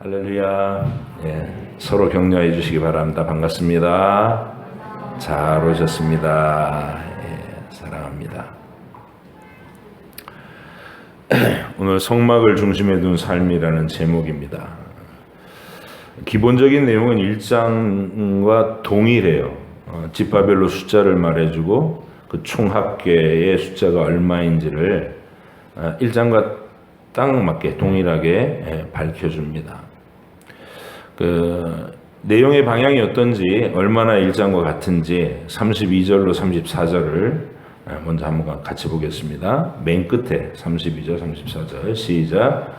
할렐루야. 서로 격려해 주시기 바랍니다. 반갑습니다. 잘 오셨습니다. 사랑합니다. 오늘 성막을 중심에 둔 삶이라는 제목입니다. 기본적인 내용은 1장과 동일해요. 지파별로 숫자를 말해주고 그 총 합계의 숫자가 얼마인지를 1장과 딱 맞게 동일하게 밝혀줍니다. 그 내용의 방향이 어떤지, 얼마나 1장과 같은지 32절로 34절을 먼저 한번 같이 보겠습니다. 맨 끝에 32절 34절 시작.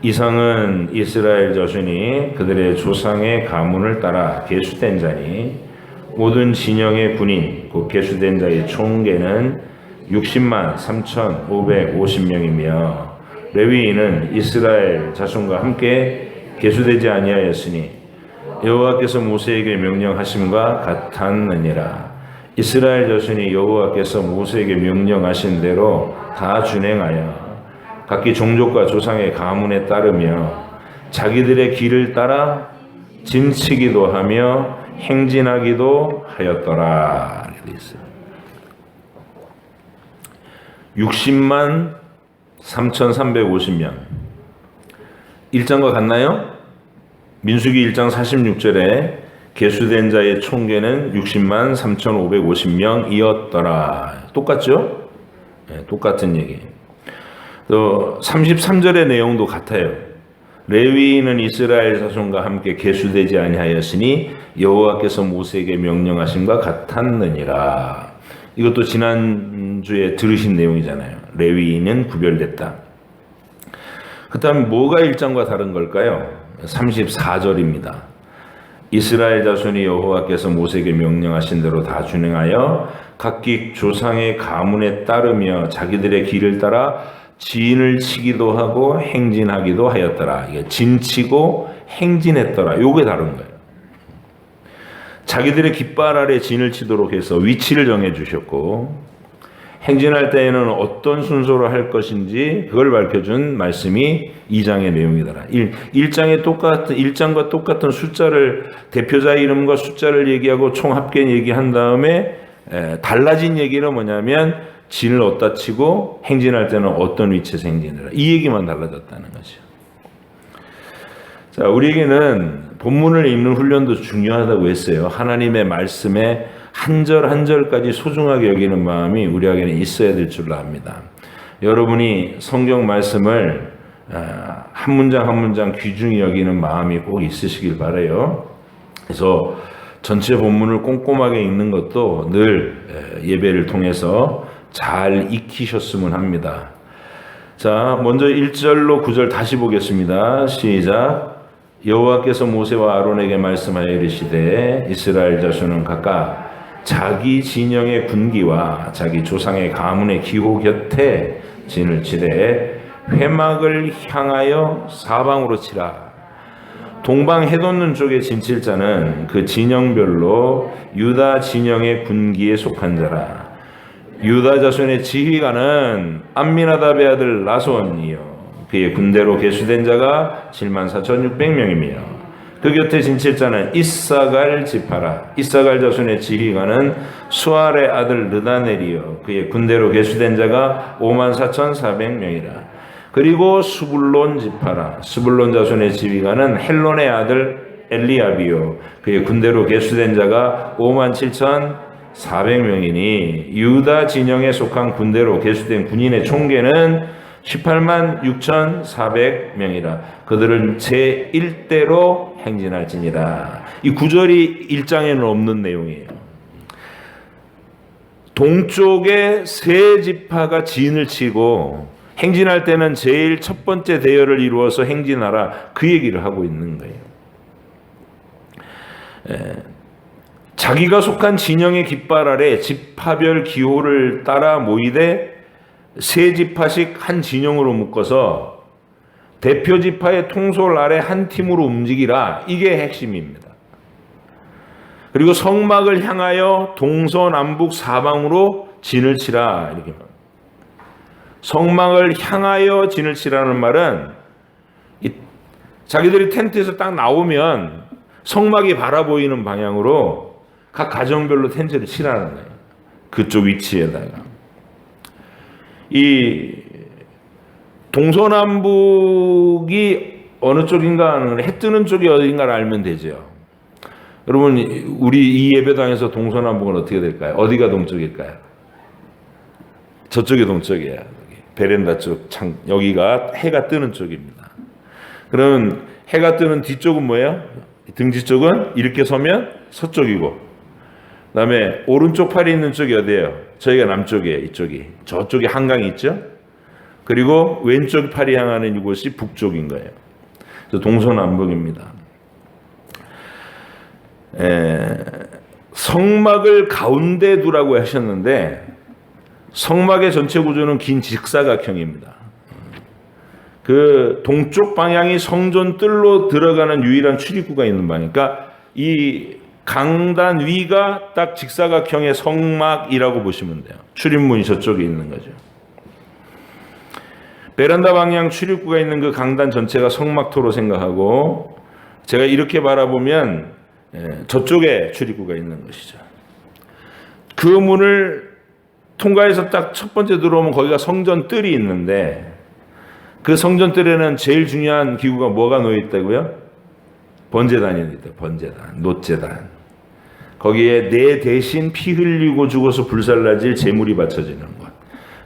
이상은 이스라엘 자손이 그들의 조상의 가문을 따라 계수된 자니 모든 진영의 군인 곧 계수된 자의 총계는 60만 3,550명이며 레위인은 이스라엘 자손과 함께 계수되지 아니하였으니 여호와께서 모세에게 명령하심과 같았느니라. 이스라엘 자손이 여호와께서 모세에게 명령하신 대로 다 준행하여 각기 종족과 조상의 가문에 따르며 자기들의 길을 따라 짐치기도 하며 행진하기도 하였더라. 이렇게 있어요. 60만 3,350명. 1장과 같나요? 민수기 1장 46절에 계수된 자의 총계는 60만 3,550명이었더라. 똑같죠? 똑같은 얘기. 또 33절의 내용도 같아요. 레위인은 이스라엘 자손과 함께 계수되지 아니하였으니 여호와께서 모세에게 명령하심과 같았느니라. 이것도 지난주에 들으신 내용이잖아요. 레위인은 구별됐다. 그 다음에 뭐가 1장과 다른 걸까요? 34절입니다. 이스라엘 자손이 여호와께서 모세에게 명령하신 대로 다 준행하여 각기 조상의 가문에 따르며 자기들의 길을 따라 진을 치기도 하고 행진하기도 하였더라. 이게 진치고 행진했더라. 요게 다른 거예요. 자기들의 깃발 아래 진을 치도록 해서 위치를 정해 주셨고, 행진할 때에는 어떤 순서로 할 것인지 그걸 밝혀준 말씀이 2장의 내용이더라. 1장과 똑같은 숫자를, 대표자 이름과 숫자를 얘기하고 총 합계 얘기한 다음에 달라진 얘기는 뭐냐면 진을 어디다 치고 행진할 때는 어떤 위치에서 행진을, 이 얘기만 달라졌다는 거죠. 자, 우리에게는 본문을 읽는 훈련도 중요하다고 했어요. 하나님의 말씀에 한 절 한 절까지 소중하게 여기는 마음이 우리에게는 있어야 될 줄로 압니다. 여러분이 성경 말씀을 한 문장 한 문장 귀중히 여기는 마음이 꼭 있으시길 바라요. 그래서 전체 본문을 꼼꼼하게 읽는 것도 늘 예배를 통해서 잘 익히셨으면 합니다. 자, 먼저 1절로 9절 다시 보겠습니다. 시작. 여호와께서 모세와 아론에게 말씀하여 이르시되 이스라엘 자손은 각각 자기 진영의 군기와 자기 조상의 가문의 기호 곁에 진을 치되 회막을 향하여 사방으로 치라. 동방 해돋는 쪽에 진칠 자는 그 진영별로 유다 진영의 군기에 속한 자라. 유다 자손의 지휘관은 암미나답의 아들 나손이요 그의 군대로 계수된 자가 74,600명이며 그 곁에 진칠 자는 이사갈 지파라. 이사갈 자손의 지휘관은 수알의 아들 르다넬이요 그의 군대로 계수된 자가 54,400명이라. 그리고 수불론 지파라. 수불론 자손의 지휘관은 헬론의 아들 엘리압이요 그의 군대로 계수된 자가 57,400명이니 유다 진영에 속한 군대로 계수된 군인의 총계는 18만 6,400명이라. 그들은 제1대로 행진할지니라. 이 구절이 1장에는 없는 내용이에요. 동쪽에 세 지파가 진을 치고 행진할 때는 제일 첫 번째 대열을 이루어서 행진하라. 그 얘기를 하고 있는 거예요. 자기가 속한 진영의 깃발 아래 지파별 기호를 따라 모이되 세 지파씩 한 진영으로 묶어서 대표 지파의 통솔 아래 한 팀으로 움직이라. 이게 핵심입니다. 그리고 성막을 향하여 동서남북 사방으로 진을 치라. 이렇게 성막을 향하여 진을 치라는 말은 자기들이 텐트에서 딱 나오면 성막이 바라보이는 방향으로 각 가정별로 텐트를 치라는 거예요. 그쪽 위치에다가. 이 동서남북이 어느 쪽인가 하는, 해 뜨는 쪽이 어딘가를 알면 되죠. 여러분, 우리 이 예배당에서 동서남북은 어떻게 될까요? 어디가 동쪽일까요? 저쪽이 동쪽이에요. 베란다 쪽, 여기가 해가 뜨는 쪽입니다. 그러면 해가 뜨는 뒤쪽은 뭐예요? 등지 쪽은 이렇게 서면 서쪽이고, 그 다음에 오른쪽 팔이 있는 쪽이 어디예요? 저희가 남쪽이에요. 이쪽이. 저쪽에 한강이 있죠? 그리고 왼쪽 팔이 향하는 이곳이 북쪽인 거예요. 그래서 동서남북입니다. 성막을 가운데 두라고 하셨는데, 성막의 전체 구조는 긴 직사각형입니다. 그 동쪽 방향이 성전 뜰로 들어가는 유일한 출입구가 있는 방향. 그러니까 이 강단 위가 딱 직사각형의 성막이라고 보시면 돼요. 출입문이 저쪽에 있는 거죠. 베란다 방향 출입구가 있는 그 강단 전체가 성막토로 생각하고, 제가 이렇게 바라보면 저쪽에 출입구가 있는 것이죠. 그 문을 통과해서 딱 첫 번째 들어오면 거기가 성전 뜰이 있는데, 그 성전 뜰에는 제일 중요한 기구가 뭐가 놓여 있다고요? 번제단이 놓여 있다. 번제단, 놋제단. 거기에 내 대신 피 흘리고 죽어서 불살라질 제물이 바쳐지는 것.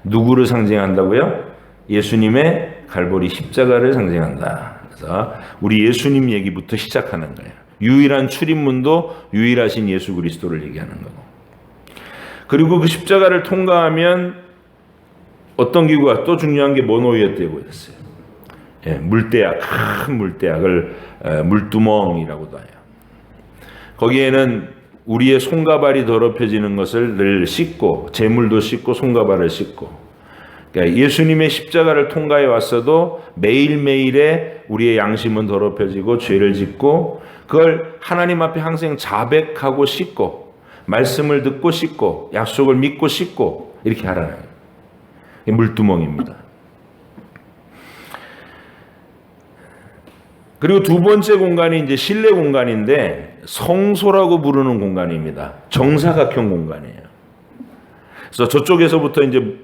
누구를 상징한다고요? 예수님의 갈보리 십자가를 상징한다. 그래서 우리 예수님 얘기부터 시작하는 거예요. 유일한 출입문도 유일하신 예수 그리스도를 얘기하는 거고. 그리고 그 십자가를 통과하면 어떤 기구가 또 중요한 게 뭐 놓였다고 했어요? 물대약, 큰 물대약을 물두멍이라고도 해요. 거기에는 우리의 손과 발이 더럽혀지는 것을 늘 씻고, 제물도 씻고 손과 발을 씻고, 그러니까 예수님의 십자가를 통과해 왔어도 매일매일의 우리의 양심은 더럽혀지고 죄를 짓고, 그걸 하나님 앞에 항상 자백하고 씻고, 말씀을 듣고 씻고, 약속을 믿고 씻고, 이렇게 하라는 거예요. 물두멍입니다. 그리고 두 번째 공간이 이제 실내 공간인데, 성소라고 부르는 공간입니다. 정사각형 공간이에요. 그래서 저쪽에서부터 이제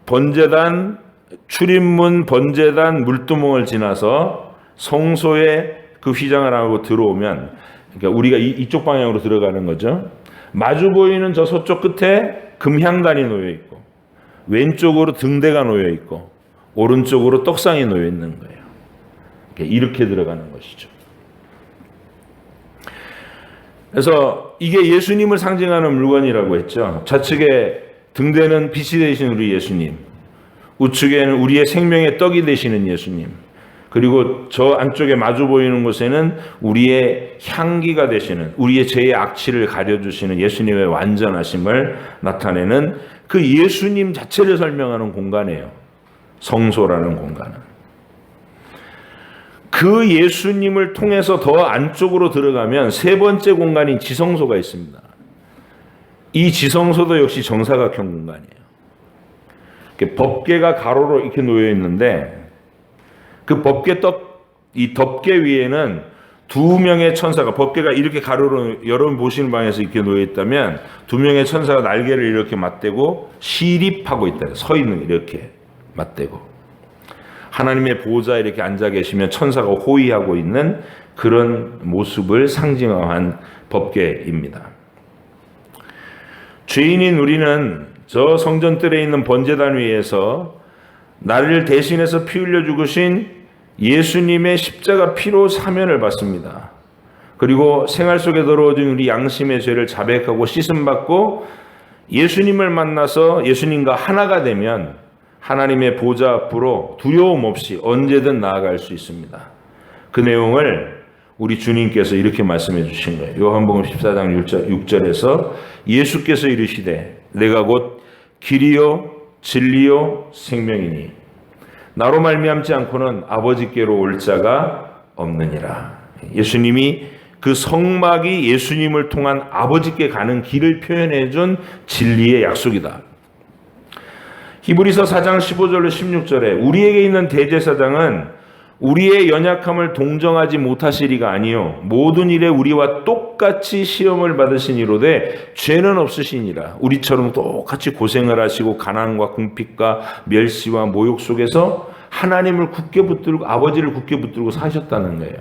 번제단, 출입문, 번제단, 물두멍을 지나서 성소에 그 휘장을 하고 들어오면, 그러니까 우리가 이쪽 방향으로 들어가는 거죠. 마주 보이는 저 서쪽 끝에 금향단이 놓여 있고, 왼쪽으로 등대가 놓여 있고, 오른쪽으로 떡상이 놓여 있는 거예요. 이렇게 들어가는 것이죠. 그래서 이게 예수님을 상징하는 물건이라고 했죠. 좌측에 등대는 빛이 되신 우리 예수님, 우측에는 우리의 생명의 떡이 되시는 예수님, 그리고 저 안쪽에 마주 보이는 곳에는 우리의 향기가 되시는, 우리의 죄의 악취를 가려주시는 예수님의 완전하심을 나타내는 그 예수님 자체를 설명하는 공간이에요. 성소라는 공간은. 그 예수님을 통해서 더 안쪽으로 들어가면 세 번째 공간인 지성소가 있습니다. 이 지성소도 역시 정사각형 공간이에요. 법궤가 가로로 이렇게 놓여 있는데, 그 이 덮개 위에는 두 명의 천사가, 법궤가 이렇게 가로로 여러분 보시는 방에서 이렇게 놓여 있다면 두 명의 천사가 날개를 이렇게 맞대고 시립하고 있다. 서 있는, 이렇게 맞대고 하나님의 보좌에 이렇게 앉아 계시면 천사가 호위하고 있는 그런 모습을 상징한 법궤입니다. 죄인인 우리는 저 성전뜰에 있는 번제단 위에서 나를 대신해서 피 흘려 죽으신 예수님의 십자가 피로 사면을 받습니다. 그리고 생활 속에 들어오진 우리 양심의 죄를 자백하고 씻음받고 예수님을 만나서 예수님과 하나가 되면 하나님의 보좌 앞으로 두려움 없이 언제든 나아갈 수 있습니다. 그 내용을 우리 주님께서 이렇게 말씀해 주신 거예요. 요한복음 14장 6절에서 예수께서 이르시되 내가 곧 길이요 진리요 생명이니 나로 말미암지 않고는 아버지께로 올 자가 없느니라. 예수님이 그 성막이 예수님을 통한 아버지께 가는 길을 표현해 준 진리의 약속이다. 히브리서 4장 15절로 16절에 우리에게 있는 대제사장은 우리의 연약함을 동정하지 못하시리가 아니요 모든 일에 우리와 똑같이 시험을 받으시니로되 죄는 없으시니라. 우리처럼 똑같이 고생을 하시고 가난과 궁핍과 멸시와 모욕 속에서 하나님을 굳게 붙들고 아버지를 굳게 붙들고 사셨다는 거예요.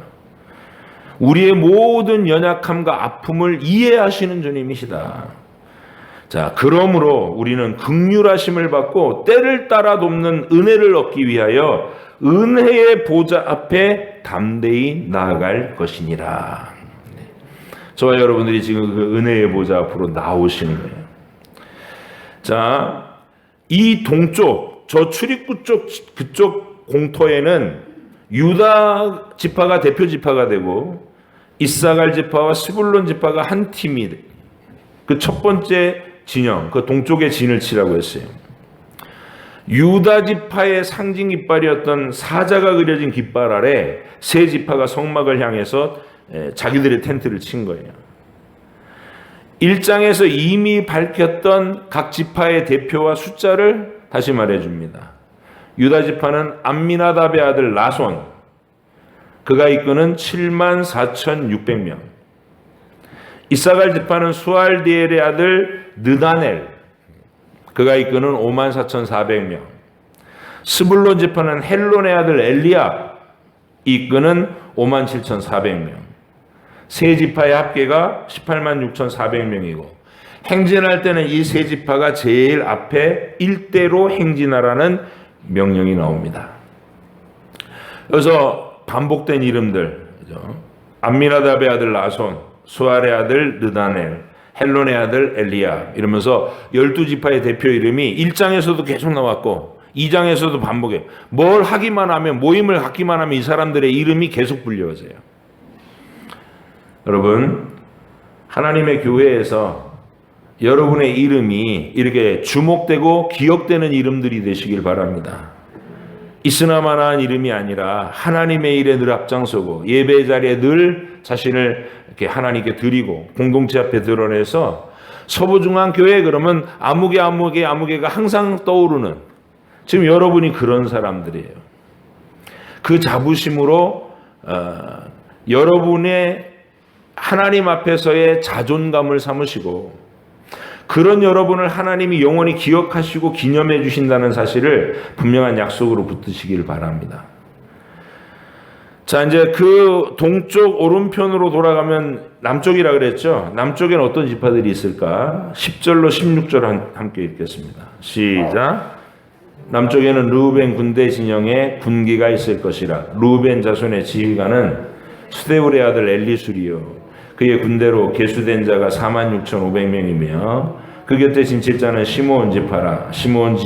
우리의 모든 연약함과 아픔을 이해하시는 주님이시다. 자, 그러므로 우리는 긍휼하심을 받고 때를 따라 돕는 은혜를 얻기 위하여 은혜의 보좌 앞에 담대히 나아갈 것이니라. 저와 여러분들이 지금 그 은혜의 보좌 앞으로 나오시는 거예요. 자, 이 동쪽, 저 출입구 쪽, 그쪽 공터에는 유다 지파가 대표 지파가 되고 이사갈 지파와 스불론 지파가 한 팀이 그 첫 번째 진영, 그 동쪽의 진을 치라고 했어요. 유다 지파의 상징 깃발이었던 사자가 그려진 깃발 아래 세 지파가 성막을 향해서 자기들의 텐트를 친 거예요. 1장에서 이미 밝혔던 각 지파의 대표와 숫자를 다시 말해줍니다. 유다 지파는 암미나답의 아들 나손, 그가 이끄는 74,600명. 이사갈 지파는 수알디엘의 아들 느다넬, 그가 이끄는 54,400명. 스불론 지파는 헬론의 아들 엘리압, 이끄는 57,400명. 세 지파의 합계가 186,400명이고 행진할 때는 이 세 지파가 제일 앞에 일대로 행진하라는 명령이 나옵니다. 여기서 반복된 이름들, 암미나답의 아들 나손, 수알의 아들 느다넬, 헬론의 아들 엘리야, 이러면서 12지파의 대표 이름이 1장에서도 계속 나왔고 2장에서도 반복해. 뭘 하기만 하면, 모임을 갖기만 하면 이 사람들의 이름이 계속 불려져요. 여러분, 하나님의 교회에서 여러분의 이름이 이렇게 주목되고 기억되는 이름들이 되시길 바랍니다. 있으나마나한 이름이 아니라 하나님의 일에 늘 앞장서고 예배 자리에 늘 자신을 이렇게 하나님께 드리고 공동체 앞에 드러내서 서부중앙교회 그러면 아무개가 항상 떠오르는, 지금 여러분이 그런 사람들이에요. 그 자부심으로 여러분의 하나님 앞에서의 자존감을 삼으시고 그런 여러분을 하나님이 영원히 기억하시고 기념해 주신다는 사실을 분명한 약속으로 붙드시길 바랍니다. 자, 이제 그 동쪽 오른편으로 돌아가면 남쪽이라 그랬죠. 남쪽에는 어떤 지파들이 있을까? 10절로 16절 함께 읽겠습니다. 시작. 남쪽에는 르우벤 군대 진영에 군기가 있을 것이라. 르우벤 자손의 지휘관은 수데울의 아들 엘리술이요, 그의 군대로 계수된 자가 46,500명이며 그 곁에 진칠자는 시므온 지파라. 시므온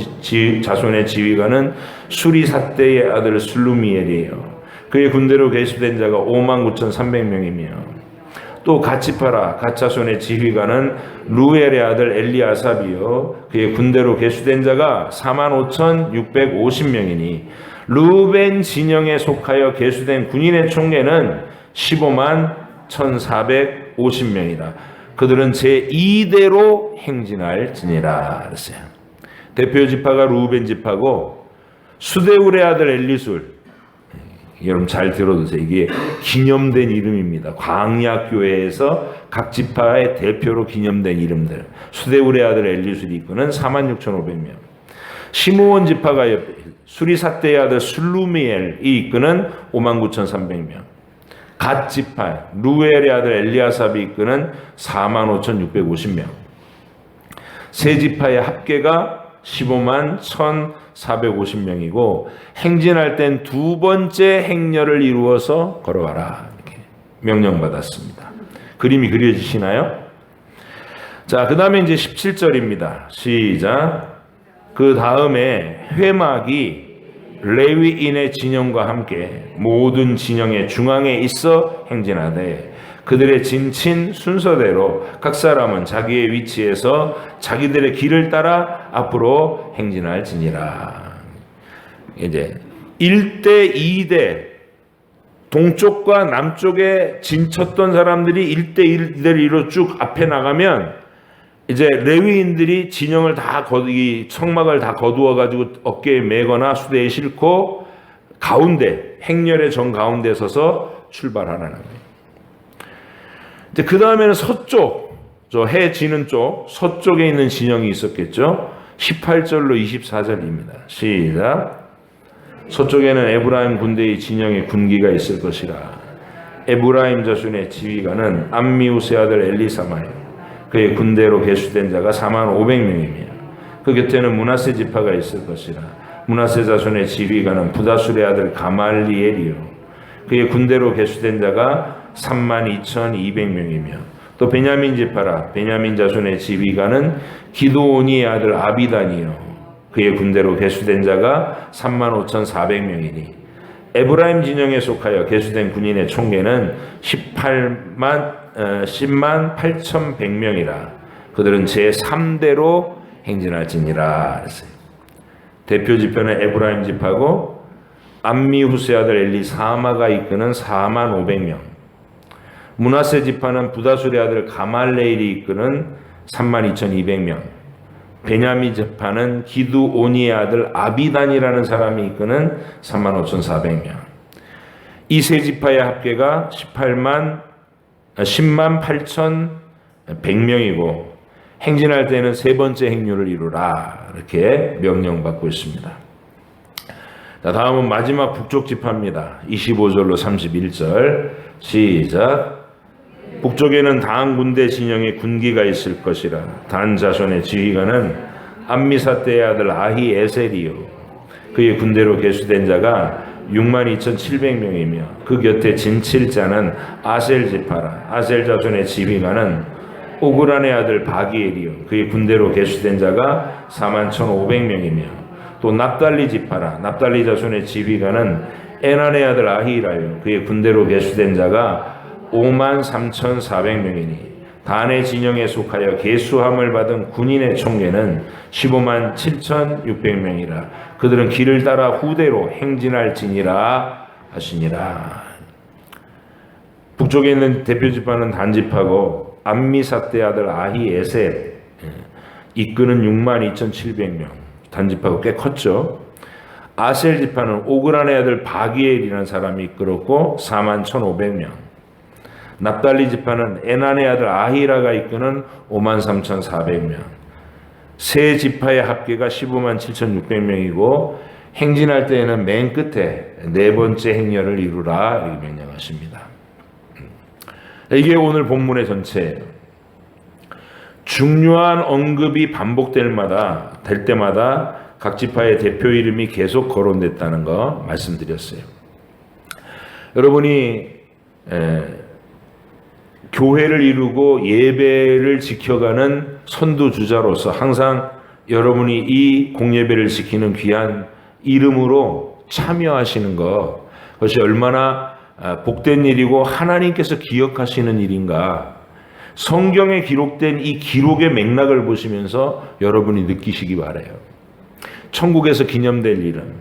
자손의 지휘관은 수리삿대의 아들 술루미엘이에요. 그의 군대로 계수된 자가 59,300명이며 또 갓지파라. 갓자손의 지휘관은 루엘의 아들 엘리아삽이요, 그의 군대로 계수된 자가 45,650명이니 루벤 진영에 속하여 계수된 군인의 총례는 151,450명이다. 그들은 제2대로 행진할지니라 그랬어요. 대표 지파가 루벤 지파고 수데울의 아들 엘리술, 여러분 잘 들어두세요. 이게 기념된 이름입니다. 광야교회에서 각 지파의 대표로 기념된 이름들. 수데울의 아들 엘리술이 이끄는 46,500명. 시므온 지파가 수리삿대의 아들 술루미엘이 이끄는 59,300명. 갓 지파 루엘의 아들 엘리아삽이 이끄는 45,650명. 세 지파의 합계가 151,450명이고 행진할 땐 두 번째 행렬을 이루어서 걸어가라, 이렇게 명령받았습니다. 그림이 그려지시나요? 자, 그 다음에 이제 17절입니다. 시작. 그 다음에 회막이 레위인의 진영과 함께 모든 진영의 중앙에 있어 행진하되 그들의 진친 순서대로 각 사람은 자기의 위치에서 자기들의 길을 따라 앞으로 행진할지니라. 이제 1대 2대 동쪽과 남쪽에 진쳤던 사람들이 1대 1대로 쭉 앞에 나가면 이제 레위인들이 진영을 다 이 성막을 다 거두어 가지고 어깨에 메거나 수대에 싣고 가운데 행렬의 정 가운데 서서 출발하라는 거예요. 이제 그 다음에는 서쪽, 저 해 지는 쪽, 서쪽에 있는 진영이 있었겠죠. 18절로 24절입니다. 시작. 서쪽에는 에브라임 군대의 진영에 군기가 있을 것이라. 에브라임 자손의 지휘관은 암미우스의 아들 엘리사마요. 그의 군대로 계수된 자가 45,000명이며 그 곁에는 므낫세 지파가 있을 것이라. 므낫세 자손의 지휘관은 부다술의 아들 가말리엘이요. 그의 군대로 계수된 자가 32,200명이며 또 베냐민 지파라. 베냐민 자손의 지휘관은 기드오니의 아들 아비단이요. 그의 군대로 계수된 자가 35,400명이니 에브라임 진영에 속하여 계수된 군인의 총계는 10만 8,100명이라. 그들은 제3대로 행진할지니라 그랬어요. 대표 지파는 에브라임 지파고 암미후스의 아들 엘리사마가 이끄는 45,000명, 므낫세 지파는 부다술의 아들 가말레일이 이끄는 32,200명, 베냐민 지파는 기드오니의 아들 아비단이라는 사람이 이끄는 35,400명. 이 세 지파의 합계가 10만 8,100명이고 행진할 때는 세 번째 행렬을 이루라 이렇게 명령받고 있습니다. 자, 다음은 마지막 북쪽 지파입니다. 25절로 31절 시작. 북쪽에는 단 군대 진영에 군기가 있을 것이라. 단 자손의 지휘관은 암미사떼의 아들 아히에셀이요. 그의 군대로 계수된 자가 62,700명이며 그 곁에 진칠자는 아셀 지파라. 아셀 자손의 지휘관은 오그란의 아들 바기엘이요. 그의 군대로 계수된 자가 41,500명이며 또 납달리 지파라. 납달리 자손의 지휘관은 에난의 아들 아히라요. 그의 군대로 계수된 자가 53,400명이니 단의 진영에 속하여 계수함을 받은 군인의 총계는 157,600명이라. 그들은 길을 따라 후대로 행진할지니라 하시니라. 북쪽에 있는 대표 지파는 단지파고 암미사떼 아들 아히에셀 이끄는 62,700명. 단지파고 꽤 컸죠. 아셀 지파는 오그란의 아들 바기엘이라는 사람이 이끌었고 41,500명. 납달리 지파는 에난의 아들 아히라가 이끄는 53,400명. 세 지파의 합계가 157,600명이고 행진할 때에는 맨 끝에 네 번째 행렬을 이루라 이렇게 명령하십니다. 이게 오늘 본문의 전체예요. 중요한 언급이 반복될 때마다 각 지파의 대표 이름이 계속 거론됐다는 거 말씀드렸어요. 여러분이 교회를 이루고 예배를 지켜가는 선두주자로서 항상 여러분이 이 공예배를 지키는 귀한 이름으로 참여하시는 것, 그것이 얼마나 복된 일이고 하나님께서 기억하시는 일인가. 성경에 기록된 이 기록의 맥락을 보시면서 여러분이 느끼시기 바라요. 천국에서 기념될 이름,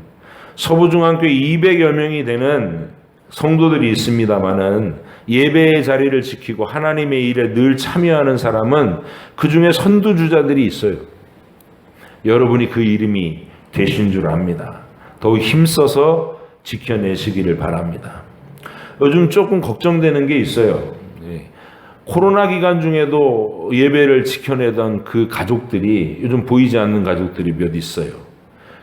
서부중앙교회 200여 명이 되는 성도들이 있습니다마는 예배의 자리를 지키고 하나님의 일에 늘 참여하는 사람은 그 중에 선두주자들이 있어요. 여러분이 그 이름이 되신 줄 압니다. 더욱 힘써서 지켜내시기를 바랍니다. 요즘 조금 걱정되는 게 있어요. 코로나 기간 중에도 예배를 지켜내던 그 가족들이 요즘 보이지 않는 가족들이 몇 있어요.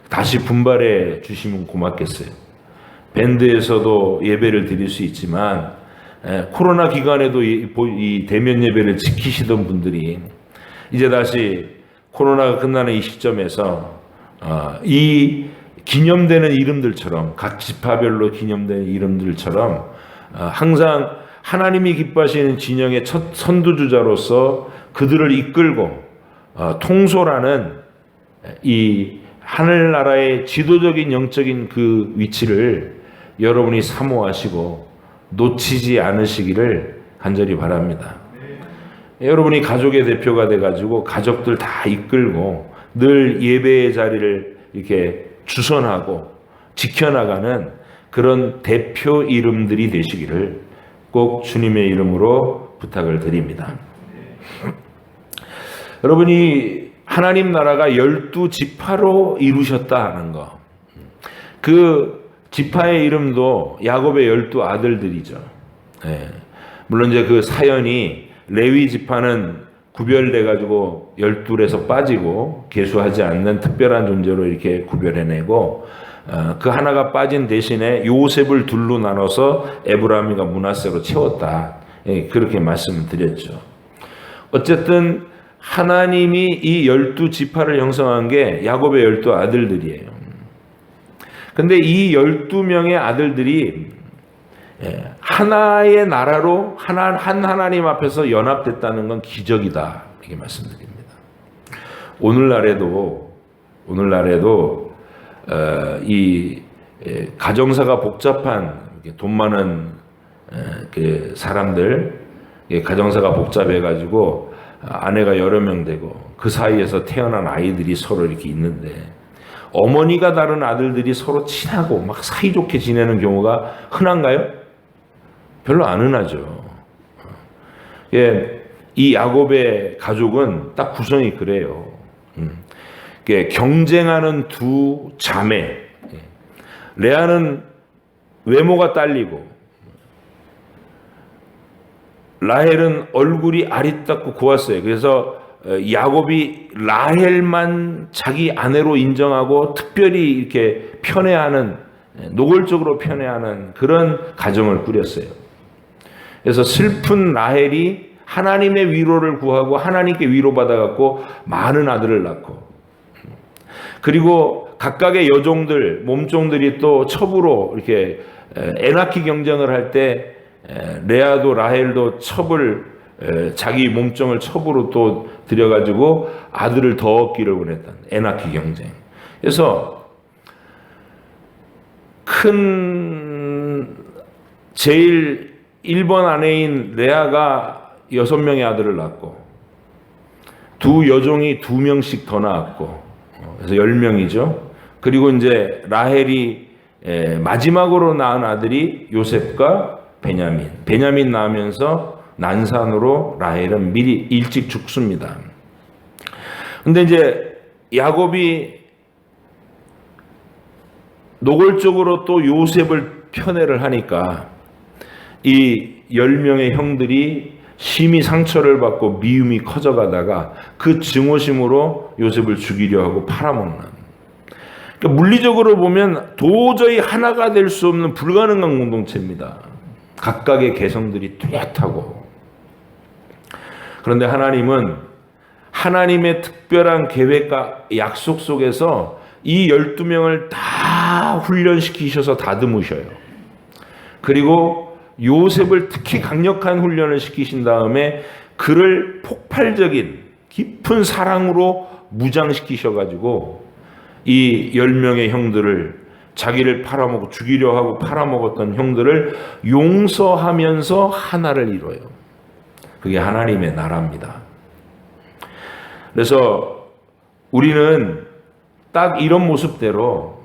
다시 분발해 주시면 고맙겠어요. 밴드에서도 예배를 드릴 수 있지만 코로나 기간에도 이 대면 예배를 지키시던 분들이 이제 다시 코로나가 끝나는 이 시점에서 이 기념되는 이름들처럼 각 지파별로 기념되는 이름들처럼 항상 하나님이 기뻐하시는 진영의 첫 선두주자로서 그들을 이끌고 통솔하는 이 하늘나라의 지도적인 영적인 그 위치를 여러분이 사모하시고 놓치지 않으시기를 간절히 바랍니다. 여러분이 가족의 대표가 돼가지고 가족들 다 이끌고 늘 예배의 자리를 이렇게 주선하고 지켜나가는 그런 대표 이름들이 되시기를 꼭 주님의 이름으로 부탁을 드립니다. 여러분이 하나님 나라가 12지파로 이루셨다 하는 거, 그 지파의 이름도 야곱의 12아들들이죠. 예. 물론 이제 그 사연이 레위 지파는 구별돼 가지고 12에서 빠지고 계수하지 않는 특별한 존재로 이렇게 구별해내고 그 하나가 빠진 대신에 요셉을 둘로 나눠서 에브라임과 므낫세로 채웠다. 예, 그렇게 말씀을 드렸죠. 어쨌든 하나님이 이 12지파를 형성한 게 야곱의 12아들들이에요. 근데 이 12명의 아들들이 하나의 나라로 한 하나님 앞에서 연합됐다는 건 기적이다. 이렇게 말씀드립니다. 오늘날에도 이 가정사가 복잡한 돈 많은 그 사람들, 가정사가 복잡해가지고 아내가 여러 명 되고 그 사이에서 태어난 아이들이 서로 이렇게 있는데 어머니가 다른 아들들이 서로 친하고 막 사이좋게 지내는 경우가 흔한가요? 별로 안 흔하죠. 이 야곱의 가족은 딱 구성이 그래요. 경쟁하는 두 자매. 레아는 외모가 딸리고 라헬은 얼굴이 아리따고 고왔어요. 그래서 야곱이 라헬만 자기 아내로 인정하고 특별히 이렇게 편애하는, 노골적으로 편애하는 그런 가정을 꾸렸어요. 그래서 슬픈 라헬이 하나님의 위로를 구하고 하나님께 위로받아갖고 많은 아들을 낳고, 그리고 각각의 여종들, 몸종들이 또 첩으로 이렇게 에나키 경쟁을 할 때 레아도 라헬도 첩을 자기 몸종을 첩으로 또 들여가지고 아들을 더 얻기를 원했던 에나키 경쟁. 그래서 제일 1번 아내인 레아가 6명의 아들을 낳고 두 여종이 2명씩 더 낳았고, 그래서 10명이죠. 그리고 이제 라헬이 마지막으로 낳은 아들이 요셉과 베냐민 낳으면서 난산으로 라헬은 미리 일찍 죽습니다. 근데 이제 야곱이 노골적으로 또 요셉을 편애를 하니까 이 10명의 형들이 심히 상처를 받고 미움이 커져가다가 그 증오심으로 요셉을 죽이려 하고 팔아먹는. 그러니까 물리적으로 보면 도저히 하나가 될 수 없는 불가능한 공동체입니다. 각각의 개성들이 뚜렷하고. 그런데 하나님은 하나님의 특별한 계획과 약속 속에서 이 12명을 다 훈련시키셔서 다듬으셔요. 그리고 요셉을 특히 강력한 훈련을 시키신 다음에 그를 폭발적인 깊은 사랑으로 무장시키셔가지고 이 10명의 형들을, 자기를 팔아먹고 죽이려 하고 팔아먹었던 형들을 용서하면서 하나를 이뤄요. 그게 하나님의 나라입니다. 그래서 우리는 딱 이런 모습대로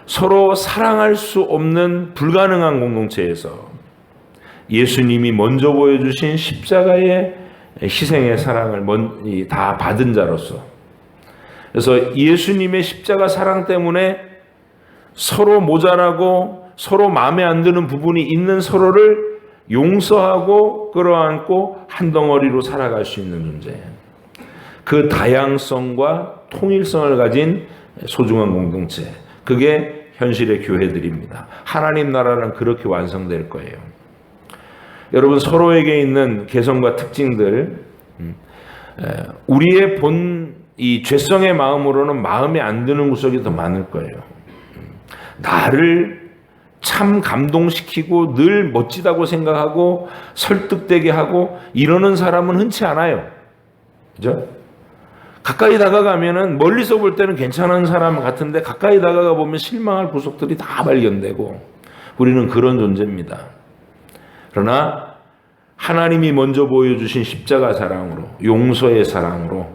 서로 사랑할 수 없는 불가능한 공동체에서 예수님이 먼저 보여주신 십자가의 희생의 사랑을 다 받은 자로서, 그래서 예수님의 십자가 사랑 때문에 서로 모자라고 서로 마음에 안 드는 부분이 있는 서로를 용서하고 끌어안고 한 덩어리로 살아갈 수 있는 존재, 그 다양성과 통일성을 가진 소중한 공동체, 그게 현실의 교회들입니다. 하나님 나라는 그렇게 완성될 거예요. 여러분, 서로에게 있는 개성과 특징들, 우리의 이 죄성의 마음으로는 마음에 안 드는 구석이 더 많을 거예요. 나를 참 감동시키고 늘 멋지다고 생각하고 설득되게 하고 이러는 사람은 흔치 않아요. 그죠? 가까이 다가가면은 멀리서 볼 때는 괜찮은 사람 같은데 가까이 다가가 보면 실망할 구석들이 다 발견되고, 우리는 그런 존재입니다. 그러나 하나님이 먼저 보여주신 십자가 사랑으로, 용서의 사랑으로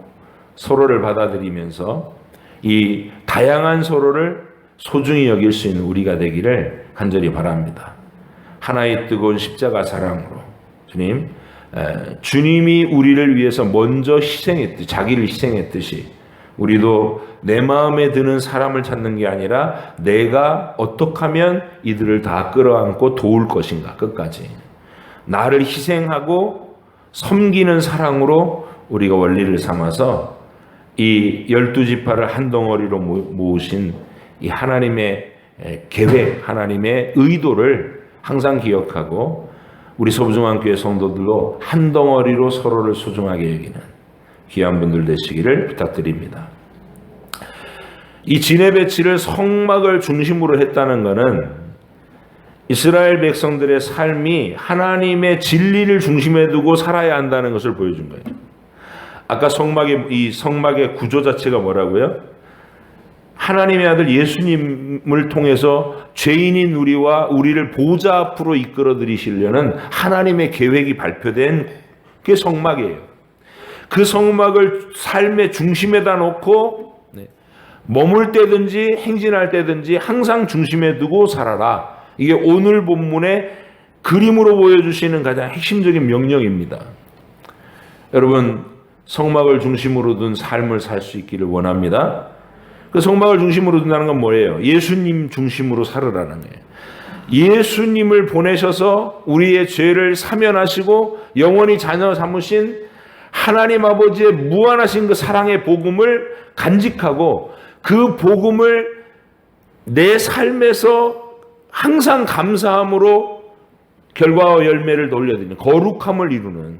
서로를 받아들이면서 이 다양한 서로를 소중히 여길 수 있는 우리가 되기를 간절히 바랍니다. 하나의 뜨거운 십자가 사랑으로 주님이 우리를 위해서 먼저 희생했듯이, 자기를 희생했듯이 우리도 내 마음에 드는 사람을 찾는 게 아니라 내가 어떻게 하면 이들을 다 끌어안고 도울 것인가, 끝까지. 나를 희생하고 섬기는 사랑으로 우리가 원리를 삼아서 이 12지파를 한 덩어리로 모으신 이 하나님의 계획, 하나님의 의도를 항상 기억하고 우리 소중한교회 성도들도 한 덩어리로 서로를 소중하게 여기는 귀한 분들 되시기를 부탁드립니다. 이 진의 배치를 성막을 중심으로 했다는 것은 이스라엘 백성들의 삶이 하나님의 진리를 중심에 두고 살아야 한다는 것을 보여준 거예요. 아까 이 성막의 구조 자체가 뭐라고요? 하나님의 아들 예수님을 통해서 죄인인 우리를 보좌 앞으로 이끌어 들이시려는 하나님의 계획이 발표된 게 성막이에요. 그 성막을 삶의 중심에다 놓고 머물 때든지 행진할 때든지 항상 중심에 두고 살아라. 이게 오늘 본문의 그림으로 보여주시는 가장 핵심적인 명령입니다. 여러분, 성막을 중심으로 둔 삶을 살 수 있기를 원합니다. 그 성막을 중심으로 둔다는 건 뭐예요? 예수님 중심으로 살으라는 거예요. 예수님을 보내셔서 우리의 죄를 사면하시고 영원히 자녀 삼으신 하나님 아버지의 무한하신 그 사랑의 복음을 간직하고 그 복음을 내 삶에서 항상 감사함으로 결과와 열매를 돌려드리는 거룩함을 이루는,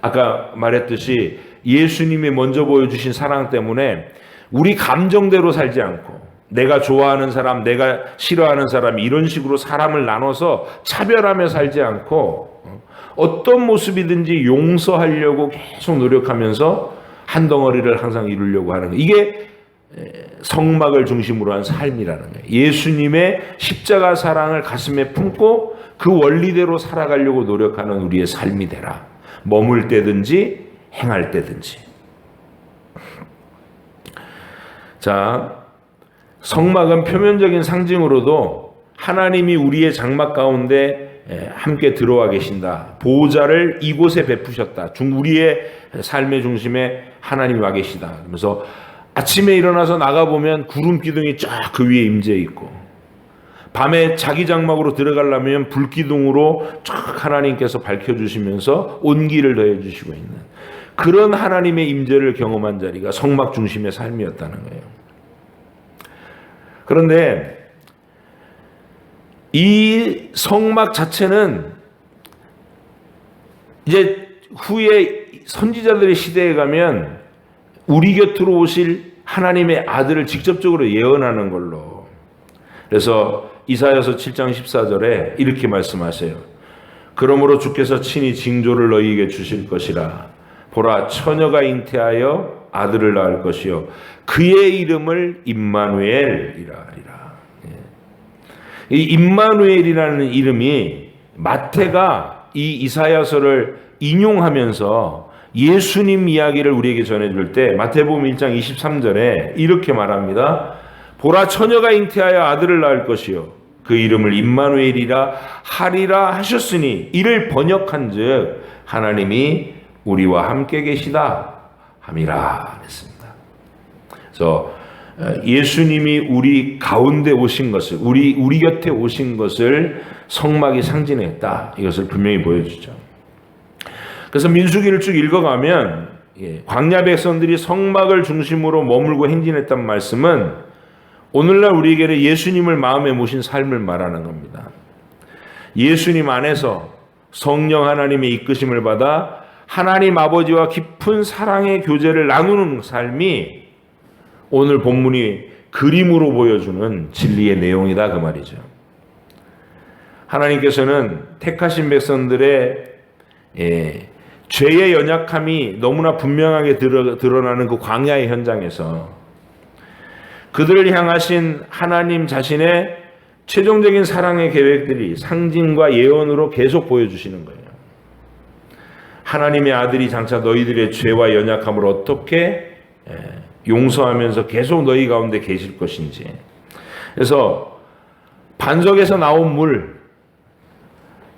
아까 말했듯이 예수님이 먼저 보여주신 사랑 때문에 우리 감정대로 살지 않고 내가 좋아하는 사람, 내가 싫어하는 사람 이런 식으로 사람을 나눠서 차별하며 살지 않고 어떤 모습이든지 용서하려고 계속 노력하면서 한 덩어리를 항상 이루려고 하는 거예요. 이게 성막을 중심으로 한 삶이라는 거예요. 예수님의 십자가 사랑을 가슴에 품고 그 원리대로 살아가려고 노력하는 우리의 삶이 되라. 머물 때든지 행할 때든지. 자, 성막은 표면적인 상징으로도 하나님이 우리의 장막 가운데 함께 들어와 계신다. 보호자를 이곳에 베푸셨다. 우리의 삶의 중심에 하나님이 와 계시다. 그러면서 아침에 일어나서 나가보면 구름 기둥이 쫙 그 위에 임재 있고, 밤에 자기 장막으로 들어가려면 불기둥으로 쫙 하나님께서 밝혀주시면서 온기를 더해주시고 있는 그런 하나님의 임재를 경험한 자리가 성막 중심의 삶이었다는 거예요. 그런데 이 성막 자체는 이제 후에 선지자들의 시대에 가면 우리 곁으로 오실 하나님의 아들을 직접적으로 예언하는 걸로, 그래서 이사야서 7장 14절에 이렇게 말씀하세요. 그러므로 주께서 친히 징조를 너희에게 주실 것이라. 보라, 처녀가 잉태하여 아들을 낳을 것이요 그의 이름을 임마누엘이라 하리라. 이 임마누엘이라는 이름이 마태가 이 이사야서를 인용하면서 예수님 이야기를 우리에게 전해줄 때 마태복음 1장 23절에 이렇게 말합니다. 보라, 처녀가 잉태하여 아들을 낳을 것이요 그 이름을 임마누엘이라 하리라 하셨으니, 이를 번역한즉 하나님이 우리와 함께 계시다 함이라 했습니다. 그래서 예수님이 우리 가운데 오신 것을, 우리 곁에 오신 것을 성막이 상징했다. 이것을 분명히 보여주죠. 그래서 민수기를 쭉 읽어가면 광야 백성들이 성막을 중심으로 머물고 행진했단 말씀은 오늘날 우리에게는 예수님을 마음에 모신 삶을 말하는 겁니다. 예수님 안에서 성령 하나님의 이끄심을 받아 하나님 아버지와 깊은 사랑의 교제를 나누는 삶이 오늘 본문이 그림으로 보여주는 진리의 내용이다, 그 말이죠. 하나님께서는 택하신 백성들의 죄의 연약함이 너무나 분명하게 드러나는 그 광야의 현장에서 그들을 향하신 하나님 자신의 최종적인 사랑의 계획들이 상징과 예언으로 계속 보여주시는 거예요. 하나님의 아들이 장차 너희들의 죄와 연약함을 어떻게 용서하면서 계속 너희 가운데 계실 것인지. 그래서 반석에서 나온 물,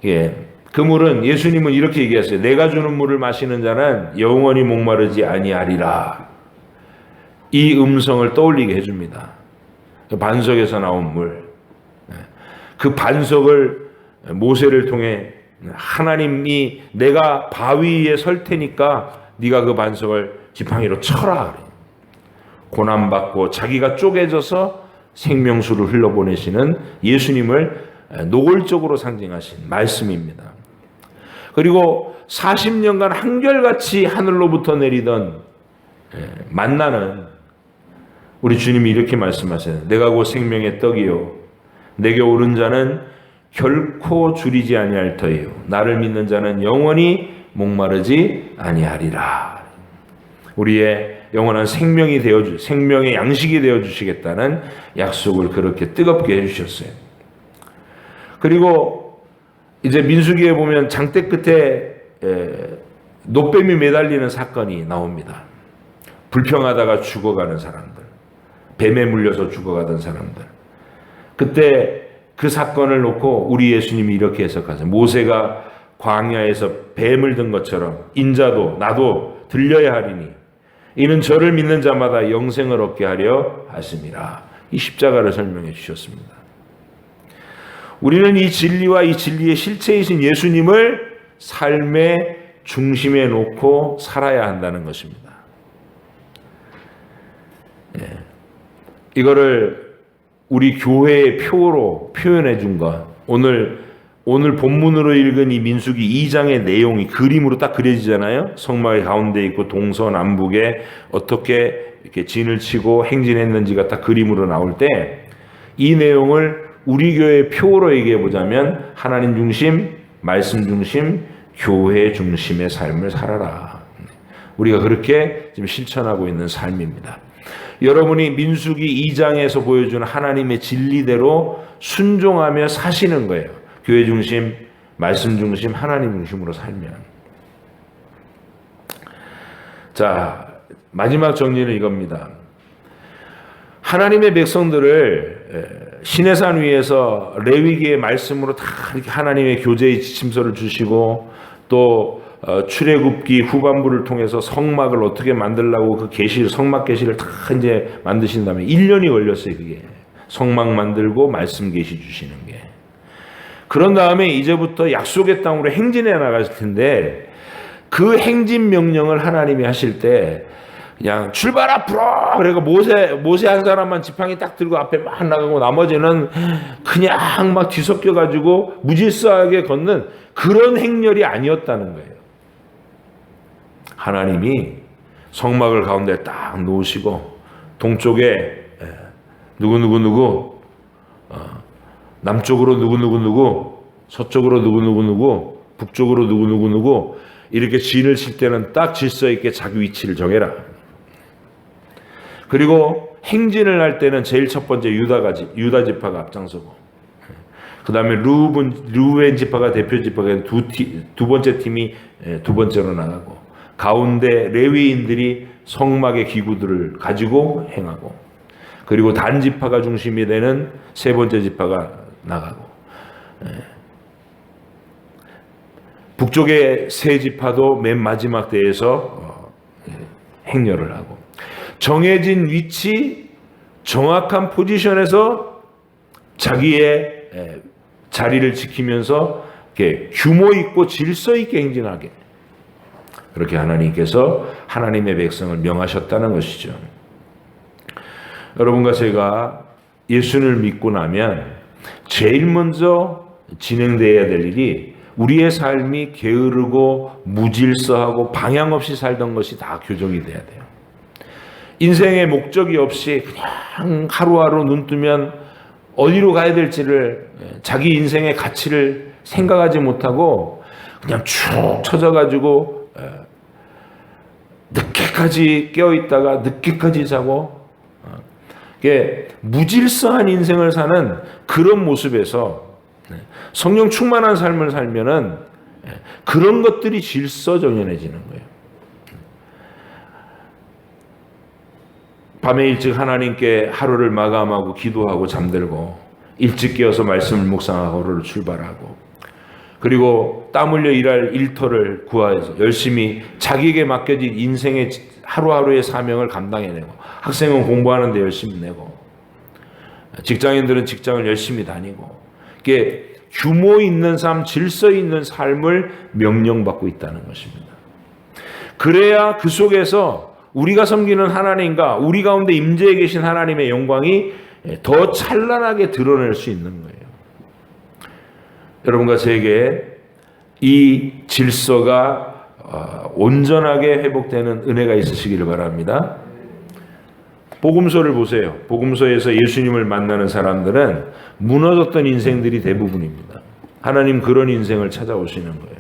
그 물은 예수님은 이렇게 얘기했어요. 내가 주는 물을 마시는 자는 영원히 목마르지 아니하리라. 이 음성을 떠올리게 해줍니다. 반석에서 나온 물. 그 반석을 모세를 통해 하나님이 내가 바위 위에 설 테니까 네가 그 반석을 지팡이로 쳐라. 고난받고 자기가 쪼개져서 생명수를 흘러보내시는 예수님을 노골적으로 상징하신 말씀입니다. 그리고 40년간 한결같이 하늘로부터 내리던 만나는 우리 주님이 이렇게 말씀하세요. 내가 곧 생명의 떡이요 내게 오른 자는 결코 줄이지 아니할 터이요 나를 믿는 자는 영원히 목마르지 아니하리라. 우리의 영원한 생명이 생명의 양식이 되어 주시겠다는 약속을 그렇게 뜨겁게 해주셨어요. 그리고 이제 민수기에 보면 장대 끝에 노뱀이 매달리는 사건이 나옵니다. 불평하다가 죽어가는 사람들, 뱀에 물려서 죽어가던 사람들. 그때 그 사건을 놓고 우리 예수님이 이렇게 해석하세요. 모세가 광야에서 뱀을 든 것처럼 인자도 나도 들려야 하리니 이는 저를 믿는 자마다 영생을 얻게 하려 하심이라. 이 십자가를 설명해 주셨습니다. 우리는 이 진리와 이 진리의 실체이신 예수님을 삶의 중심에 놓고 살아야 한다는 것입니다. 이거를 우리 교회의 표로 표현해 준 것. 오늘 본문으로 읽은 이 민수기 2장의 내용이 그림으로 딱 그려지잖아요. 성막의 가운데 있고 동서남북에 어떻게 이렇게 진을 치고 행진했는지가 딱 그림으로 나올 때 이 내용을 우리 교회의 표로 얘기해 보자면 하나님 중심, 말씀 중심, 교회 중심의 삶을 살아라. 우리가 그렇게 지금 실천하고 있는 삶입니다. 여러분이 민수기 2장에서 보여주는 하나님의 진리대로 순종하며 사시는 거예요. 교회 중심, 말씀 중심, 하나님 중심으로 살면. 자, 마지막 정리는 이겁니다. 하나님의 백성들을 시내산 위에서 레위기의 말씀으로 다 이렇게 하나님의 교제의 지침서를 주시고 또 출애굽기 후반부를 통해서 성막을 어떻게 만들려고 그 계시, 성막 계시를 다 이제 만드신 다음에 1년이 걸렸어요. 그게 성막 만들고 말씀 계시 주시는 게. 그런 다음에 이제부터 약속의 땅으로 행진해 나가실 텐데 그 행진 명령을 하나님이 하실 때 그냥 출발 앞으로 그래서 모세 한 사람만 지팡이 딱 들고 앞에 막 나가고 나머지는 그냥 막 뒤섞여 가지고 무질서하게 걷는 그런 행렬이 아니었다는 거예요. 하나님이 성막을 가운데 딱 놓으시고 동쪽에 누구 남쪽으로 누구 서쪽으로 누구 북쪽으로 누구 이렇게 진을 칠 때는 딱 질서 있게 자기 위치를 정해라. 그리고 행진을 할 때는 제일 첫 번째 유다 지파가 앞장서고 그 다음에 루벤 지파가 대표 지파가 두 번째 팀이 두 번째로 나가고 가운데 레위인들이 성막의 기구들을 가지고 행하고 그리고 단 지파가 중심이 되는 세 번째 지파가 나가고 북쪽의 세 지파도 맨 마지막 대에서 행렬을 하고 정해진 위치 정확한 포지션에서 자기의 자리를 지키면서 이렇게 규모 있고 질서 있게 행진하게 그렇게 하나님께서 하나님의 백성을 명하셨다는 것이죠. 여러분과 제가 예수를 믿고 나면 제일 먼저 진행되어야 될 일이 우리의 삶이 게으르고 무질서하고 방향 없이 살던 것이 다 교정이 돼야 돼요. 인생의 목적이 없이 그냥 하루하루 눈 뜨면 어디로 가야 될지를 자기 인생의 가치를 생각하지 못하고 그냥 축 처져가지고 늦게까지 깨어있다가 늦게까지 자고 이게 무질서한 인생을 사는 그런 모습에서 성령 충만한 삶을 살면은 그런 것들이 질서정연해지는 거예요. 밤에 일찍 하나님께 하루를 마감하고 기도하고 잠들고 일찍 깨어서 말씀을 묵상하고 하루를 출발하고 그리고 땀 흘려 일할 일터를 구하여서 열심히 자기에게 맡겨진 인생의 하루하루의 사명을 감당해내고, 학생은 공부하는 데 열심히 내고, 직장인들은 직장을 열심히 다니고, 이게 규모 있는 삶, 질서 있는 삶을 명령받고 있다는 것입니다. 그래야 그 속에서 우리가 섬기는 하나님과 우리 가운데 임재해 계신 하나님의 영광이 더 찬란하게 드러낼 수 있는 거예요. 여러분과 저에게 이 질서가 온전하게 회복되는 은혜가 있으시기를 바랍니다. 복음서를 보세요. 복음서에서 예수님을 만나는 사람들은 무너졌던 인생들이 대부분입니다. 하나님 그런 인생을 찾아오시는 거예요.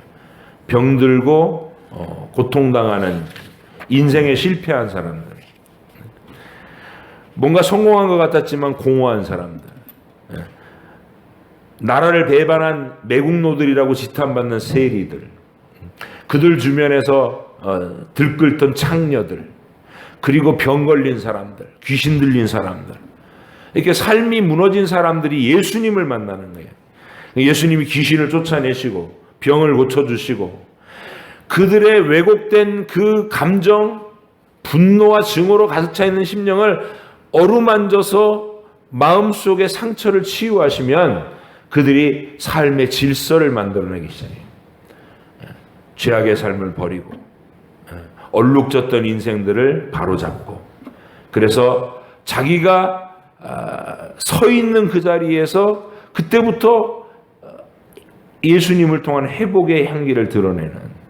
병들고 고통당하는 인생에 실패한 사람들, 뭔가 성공한 것 같았지만 공허한 사람들, 나라를 배반한 매국노들이라고 지탄받는 세리들, 그들 주변에서 들끓던 창녀들, 그리고 병 걸린 사람들, 귀신 들린 사람들, 이렇게 삶이 무너진 사람들이 예수님을 만나는 거예요. 예수님이 귀신을 쫓아내시고 병을 고쳐주시고, 그들의 왜곡된 그 감정, 분노와 증오로 가득 차 있는 심령을 어루만져서 마음속의 상처를 치유하시면 그들이 삶의 질서를 만들어내기 시작해요. 죄악의 삶을 버리고 얼룩졌던 인생들을 바로잡고, 그래서 자기가 서 있는 그 자리에서 그때부터 예수님을 통한 회복의 향기를 드러내는,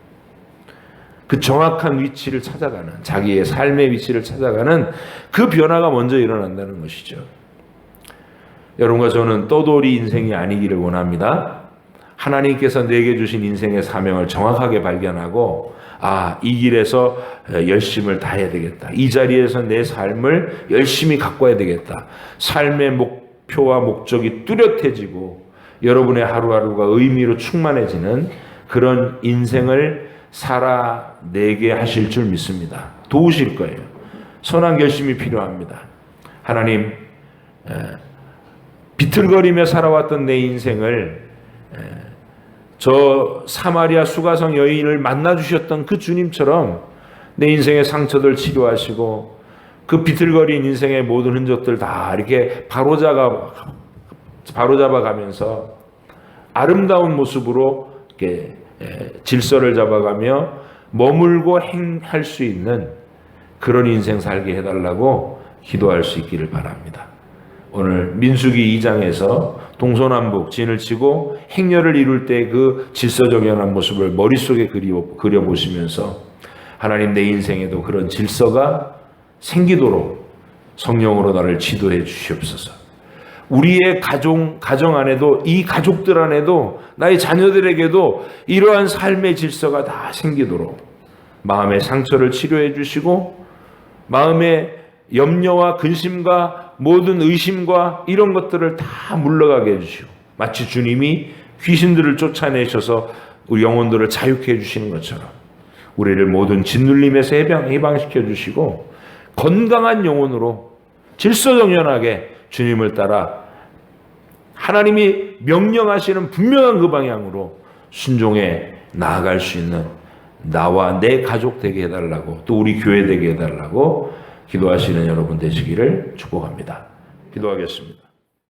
그 정확한 위치를 찾아가는, 자기의 삶의 위치를 찾아가는 그 변화가 먼저 일어난다는 것이죠. 여러분과 저는 떠돌이 인생이 아니기를 원합니다. 하나님께서 내게 주신 인생의 사명을 정확하게 발견하고, 이 길에서 열심을 다해야 되겠다. 이 자리에서 내 삶을 열심히 가꿔야 되겠다. 삶의 목표와 목적이 뚜렷해지고 여러분의 하루하루가 의미로 충만해지는 그런 인생을 살아내게 하실 줄 믿습니다. 도우실 거예요. 선한 결심이 필요합니다. 하나님, 비틀거리며 살아왔던 내 인생을 저 사마리아 수가성 여인을 만나주셨던 그 주님처럼 내 인생의 상처들 치료하시고, 그 비틀거린 인생의 모든 흔적들 다 이렇게 바로잡아 가면서 아름다운 모습으로 이렇게 질서를 잡아가며 머물고 행할 수 있는 그런 인생 살게 해달라고 기도할 수 있기를 바랍니다. 오늘 민수기 2장에서 동서남북 진을 치고 행렬을 이룰 때 그 질서정연한 모습을 머릿속에 그려보시면서, 하나님 내 인생에도 그런 질서가 생기도록 성령으로 나를 지도해 주시옵소서. 우리의 가정 안에도, 이 가족들 안에도, 나의 자녀들에게도 이러한 삶의 질서가 다 생기도록 마음의 상처를 치료해 주시고, 마음의 염려와 근심과 모든 의심과 이런 것들을 다 물러가게 해주시고, 마치 주님이 귀신들을 쫓아내셔서 우리 영혼들을 자유케 해주시는 것처럼 우리를 모든 짓눌림에서 해방시켜 주시고, 건강한 영혼으로 질서정연하게 주님을 따라 하나님이 명령하시는 분명한 그 방향으로 순종해 나아갈 수 있는 나와 내 가족 되게 해달라고, 또 우리 교회 되게 해달라고 기도하시는 여러분 되시기를 축복합니다. 기도하겠습니다.